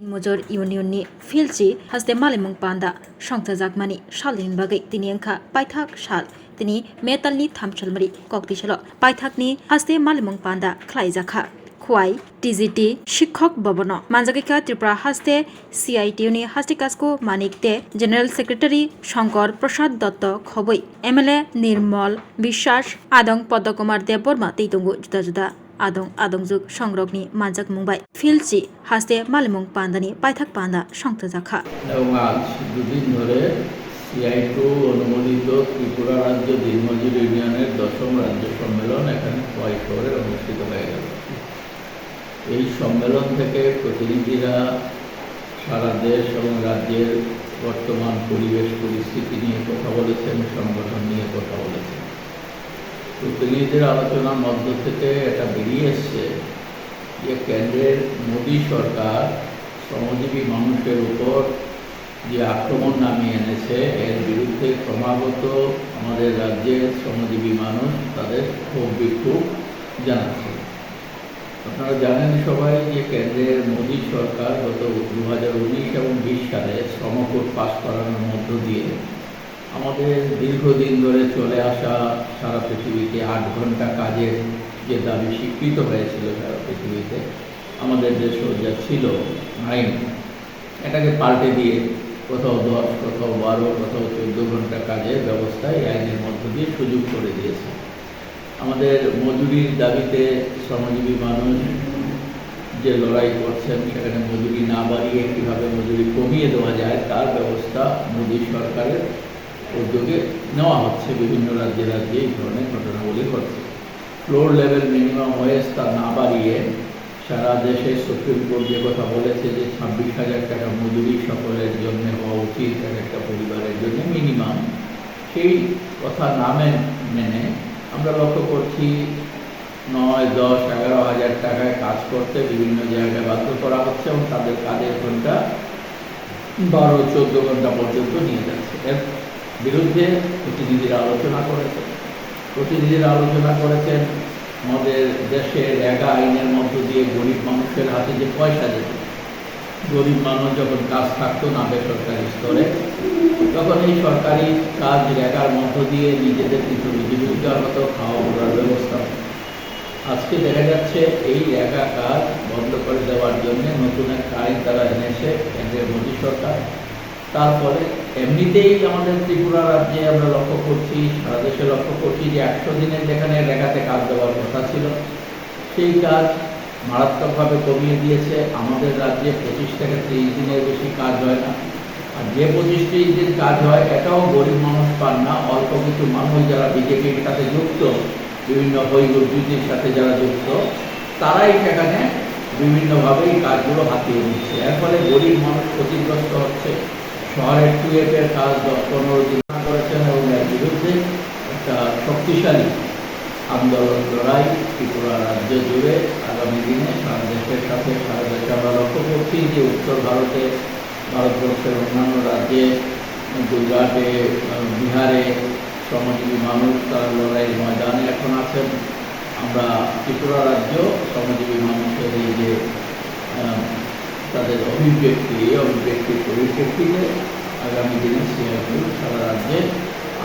Mujur Union Filchi has the Malimung Panda, Shangta Zakmani, Shalin Bagay, Tinianka, Paithak Shal, Tini, Metalni Tamchalmari, Koktishalo, Paithakni has the Malimung Panda, Klaizaka. Kwai, TZT, Shikhok Bobono, Manzagika Tripura Haste, CITUNI Hastikasko Manikte, General Secretary Shankar Prasad Dotto Khoboi, MLA Nirmal, Bishash, Adong Podokumar de Borma, Titungu Juda. Adongjuk Songrokni Manjak Mumbai Filchi Haste Malimung Pandani Paithak Panda Shangta Zakha আজ দুদিন ধরে CITU অনুমোদিত ত্রিপুরা রাজ্য দিনমজুর ইউনিয়নের 10ম রাজ্য সম্মেলন এখানে খোয়াই শহরে অনুষ্ঠিত হয়ে গেল। এই সম্মেলন থেকে প্রতিনিধিরা সারা দেশ এবং রাজ্যের বর্তমান পরিবেশ পরিস্থিতি নিয়ে কথা বলেছেন, সংগঠন নিয়ে কথা বলেছেন। প্রতিনিধিদের আলোচনার মধ্য থেকে এটা বেরিয়ে এসছে যে কেন্দ্রের মোদী সরকার শ্রমজীবী মানুষের উপর যে আক্রমণ নামিয়ে এনেছে এর বিরুদ্ধে ক্রমাগত আমাদের রাজ্যের শ্রমজীবী মানুষ তাদের ক্ষোভ বিক্ষোভ জানাচ্ছে। আপনারা জানেন সবাই যে কেন্দ্রের মোদী সরকার গত 2019 এবং 20 সালে শ্রমকোড পাস করানোর মধ্য দিয়ে আমাদের দীর্ঘদিন ধরে চলে আসা সারা পৃথিবীতে 8 ঘন্টা কাজের যে দাবি স্বীকৃত হয়েছিল সারা পৃথিবীতে, আমাদের দেশেও যা ছিল আইন, এটাকে পাল্টে দিয়ে কোথাও 10, কোথাও 12, কোথাও 14 ঘন্টা কাজের ব্যবস্থা এই আইনের মধ্য দিয়ে সুযোগ করে দিয়েছে। আমাদের মজুরির দাবিতে শ্রমজীবী মানুষ যে লড়াই করছেন, সেখানে মজুরি না বাড়িয়ে কীভাবে মজুরি কমিয়ে দেওয়া যায় তার ব্যবস্থা মোদী সরকারের উদ্যোগে নেওয়া হচ্ছে। বিভিন্ন রাজ্যে রাজ্যে এই ধরনের ঘটনাগুলি ঘটছে। ফ্লোর লেভেল মিনিমাম ওয়েজ তা না বাড়িয়ে সারা দেশে সুপ্রিম কোর্ট যে কথা বলেছে যে 26,000 টাকা মজুরি সকলের জন্য হওয়া উচিত একটা পরিবারের জন্য মিনিমাম, সেই কথা না মেনে আমরা লক্ষ্য করছি 9, 10, 11,000 টাকায় কাজ করতে বিভিন্ন জায়গায় বাধ্য করা হচ্ছে এবং তাদের কাজের ঘন্টা 12-14 ঘন্টা পর্যন্ত নিয়ে যাচ্ছে। এর বিরুদ্ধে প্রতিনিধিরা আলোচনা করেছেন আমাদের দেশের রেগা আইনের মধ্য দিয়ে গরিব মানুষের হাতে যে পয়সা যেত, গরিব মানুষ যখন কাজ থাকতো না বেসরকারি স্তরে, তখন এই সরকারি কাজ রেগার মধ্য দিয়ে নিজেদের কিছু রোজগার হতো, খাওয়া পড়ার ব্যবস্থা। আজকে দেখা যাচ্ছে এই রেগা কাজ বন্ধ করে দেওয়ার জন্য নতুন একটা আইন তারা এনেছে কেন্দ্রের মোদী সরকার। তার ফলে এমনিতেই আমাদের ত্রিপুরা রাজ্যে আমরা লক্ষ্য করছি, সারা দেশে লক্ষ্য করছি যে 100 দিনের যেখানে রেগাতে কাজ দেওয়ার কথা ছিল, সেই কাজ মারাত্মকভাবে কমিয়ে দিয়েছে। আমাদের রাজ্যে 25 থেকে 30 দিনের বেশি কাজ হয় না। আর যে 25-30 দিন কাজ হয় এটাও গরিব মানুষ পান না। অল্প কিছু মানুষ যারা বিজেপির সাথে যুক্ত, বিভিন্ন বৈগুজির সাথে যারা যুক্ত, তারাই সেখানে বিভিন্নভাবে এই কাজগুলো হাতিয়ে নিচ্ছে। এর ফলে গরিব মানুষ ক্ষতিগ্রস্ত হচ্ছে। শহরের 2F-এর কাজ 10-15 দিন করেছেন এবং এর বিরুদ্ধে একটা শক্তিশালী আন্দোলন লড়াই ত্রিপুরা রাজ্য জুড়ে আগামী দিনে সারা দেশের সাথে সারা দেশে আমরা লক্ষ্য করছি যে উত্তর ভারতবর্ষের অন্যান্য রাজ্যে, গুজরাটে, বিহারে শ্রমজীবী মানুষ তারা লড়াইয়ের ময়দানে এখন আছেন। আমরা ত্রিপুরা রাজ্য শ্রমজীবী মানুষের এই যে তাদের অভিব্যক্তির পরিপ্রেক্ষিতে আগামী দিনে সিআইটিউ সারা রাজ্যে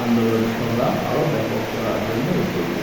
আন্দোলন সংগ্রাম আরও ব্যাপক করার জন্য উদ্যোগী।